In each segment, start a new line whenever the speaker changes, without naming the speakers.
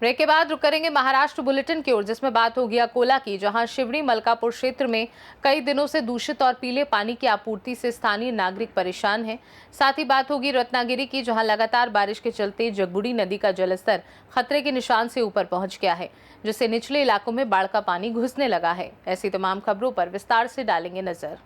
Break के बाद रुक करेंगे महाराष्ट्र बुलेटिन की ओर, जिसमें बात होगी अकोला की, जहां शिवड़ी मलकापुर क्षेत्र में कई दिनों से दूषित और पीले पानी की आपूर्ति से स्थानीय नागरिक परेशान हैं। साथ ही बात होगी रत्नागिरी की, जहां लगातार बारिश के चलते जगबुडी नदी का जलस्तर खतरे के निशान से ऊपर पहुंच गया है, जिससे निचले इलाकों में बाढ़ का पानी घुसने लगा है। ऐसी तमाम खबरों पर विस्तार से डालेंगे नजर।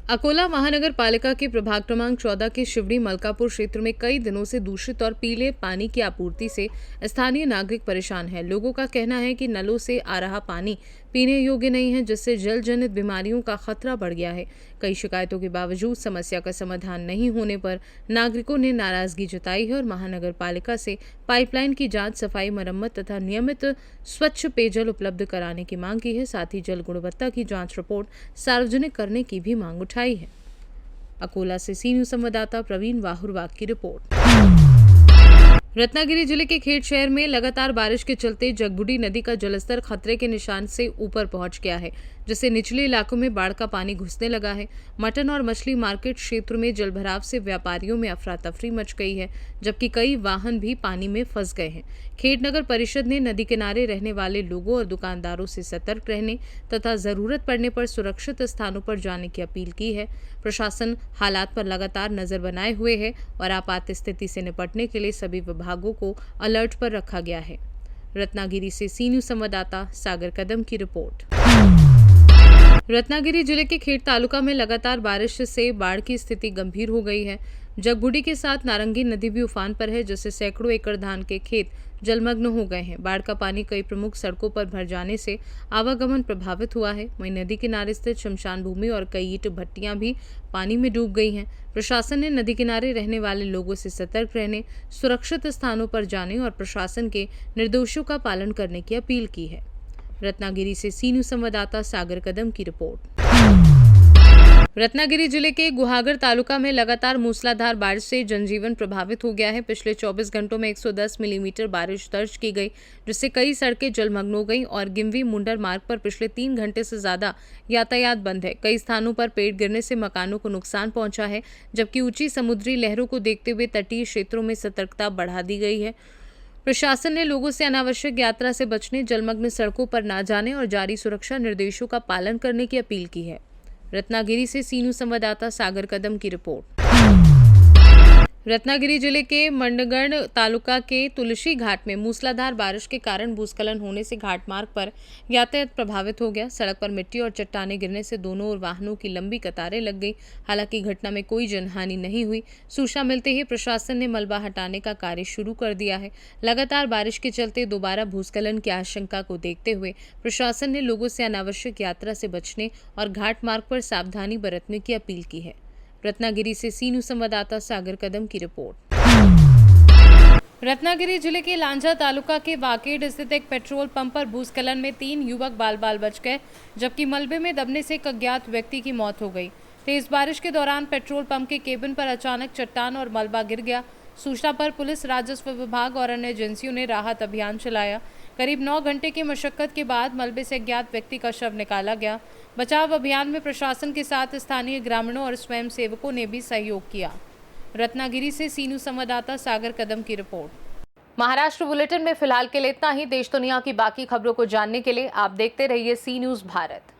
अकोला महानगर पालिका के प्रभाग क्रमांक 14 के शिवड़ी मलकापुर क्षेत्र में कई दिनों से दूषित और पीले पानी की आपूर्ति से स्थानीय नागरिक परेशान हैं। लोगों का कहना है कि नलों से आ रहा पानी पीने योग्य नहीं है, जिससे जल जनित बीमारियों का खतरा बढ़ गया है। कई शिकायतों के बावजूद समस्या का समाधान नहीं होने पर नागरिकों ने नाराजगी जताई है और महानगर पालिका से पाइपलाइन की जांच, सफाई, मरम्मत तथा नियमित स्वच्छ पेयजल उपलब्ध कराने की मांग की है। साथ ही जल गुणवत्ता की जांच रिपोर्ट सार्वजनिक करने की भी मांग उठाई है। अकोला से सी न्यूज संवाददाता प्रवीण वाहुरवाग की रिपोर्ट। रत्नागिरी जिले के खेड़ शहर में लगातार बारिश के चलते जगबुडी नदी का जलस्तर खतरे के निशान से ऊपर पहुंच गया है, जिससे निचले इलाकों में बाढ़ का पानी घुसने लगा है। मटन और मछली मार्केट क्षेत्र में जलभराव से व्यापारियों में अफरा तफरी मच गई है, जबकि कई वाहन भी पानी में फंस गए हैं। खेड़ नगर परिषद ने नदी किनारे रहने वाले लोगों और दुकानदारों से सतर्क रहने तथा जरूरत पड़ने पर सुरक्षित स्थानों पर जाने की अपील की है। प्रशासन हालात पर लगातार नजर बनाए हुए है और आपात स्थिति से निपटने के लिए सभी विभागों को अलर्ट पर रखा गया है। रत्नागिरी से सी न्यूज संवाददाता सागर कदम की रिपोर्ट। रत्नागिरी जिले के खेड़ तालुका में लगातार बारिश से बाढ़ की स्थिति गंभीर हो गई है। जगबुडी के साथ नारंगी नदी भी उफान पर है, जिससे सैकड़ों एकड़ धान के खेत जलमग्न हो गए हैं। बाढ़ का पानी कई प्रमुख सड़कों पर भर जाने से आवागमन प्रभावित हुआ है। वहीं नदी किनारे स्थित शमशान भूमि और कई ईंट भट्टियां भी पानी में डूब गई हैं। प्रशासन ने नदी किनारे रहने वाले लोगों से सतर्क रहने, सुरक्षित स्थानों पर जाने और प्रशासन के निर्देशों का पालन करने की अपील की है। रत्नागिरी से सी न्यूज संवाददाता सागर कदम की रिपोर्ट। रत्नागिरी जिले के गुहागर तालुका में लगातार मूसलाधार बारिश से जनजीवन प्रभावित हो गया है। पिछले 24 घंटों में 110 मिलीमीटर बारिश दर्ज की गई, जिससे कई सड़कें जलमग्न हो गईं और गिम्वी मुंडर मार्ग पर पिछले 3 घंटे से ज्यादा यातायात बंद है। कई स्थानों पर पेड़ गिरने से मकानों को नुकसान पहुंचा है, जबकि ऊंची समुद्री लहरों को देखते हुए तटीय क्षेत्रों में सतर्कता बढ़ा दी गई है। प्रशासन ने लोगों से अनावश्यक यात्रा से बचने, जलमग्न सड़कों पर न जाने और जारी सुरक्षा निर्देशों का पालन करने की अपील की है। रत्नागिरी से सी न्यूज संवाददाता सागर कदम की रिपोर्ट। रत्नागिरी जिले के मंडगढ़ तालुका के तुलसी घाट में मूसलाधार बारिश के कारण भूस्खलन होने से घाट मार्ग पर यातायात प्रभावित हो गया। सड़क पर मिट्टी और चट्टानें गिरने से दोनों ओर वाहनों की लंबी कतारें लग गई। हालांकि घटना में कोई जनहानि नहीं हुई। सूचना मिलते ही प्रशासन ने मलबा हटाने का कार्य शुरू कर दिया है। लगातार बारिश के चलते दोबारा भूस्खलन की आशंका को देखते हुए प्रशासन ने लोगों से अनावश्यक यात्रा से बचने और घाट मार्ग पर सावधानी बरतने की अपील की है। रत्नागिरी से सी न्यूज संवाददाता सागर कदम की रिपोर्ट। रत्नागिरी जिले के लांझा तालुका के वाकेड स्थित एक पेट्रोल पंप पर भूस्खलन में 3 युवक बाल बाल बच गए, जबकि मलबे में दबने से एक अज्ञात व्यक्ति की मौत हो गई। तेज बारिश के दौरान पेट्रोल पंप के केबिन पर अचानक चट्टान और मलबा गिर गया। सूचना पर पुलिस, राजस्व विभाग और अन्य एजेंसियों ने राहत अभियान चलाया। करीब 9 घंटे की मशक्कत के बाद मलबे से अज्ञात व्यक्ति का शव निकाला गया। बचाव अभियान में प्रशासन के साथ स्थानीय ग्रामीणों और स्वयं सेवकों ने भी सहयोग किया। रत्नागिरी से सी न्यूज संवाददाता सागर कदम की रिपोर्ट। महाराष्ट्र बुलेटिन में फिलहाल के लिए इतना ही। देश दुनिया की बाकी खबरों को जानने के लिए आप देखते रहिए सी न्यूज भारत।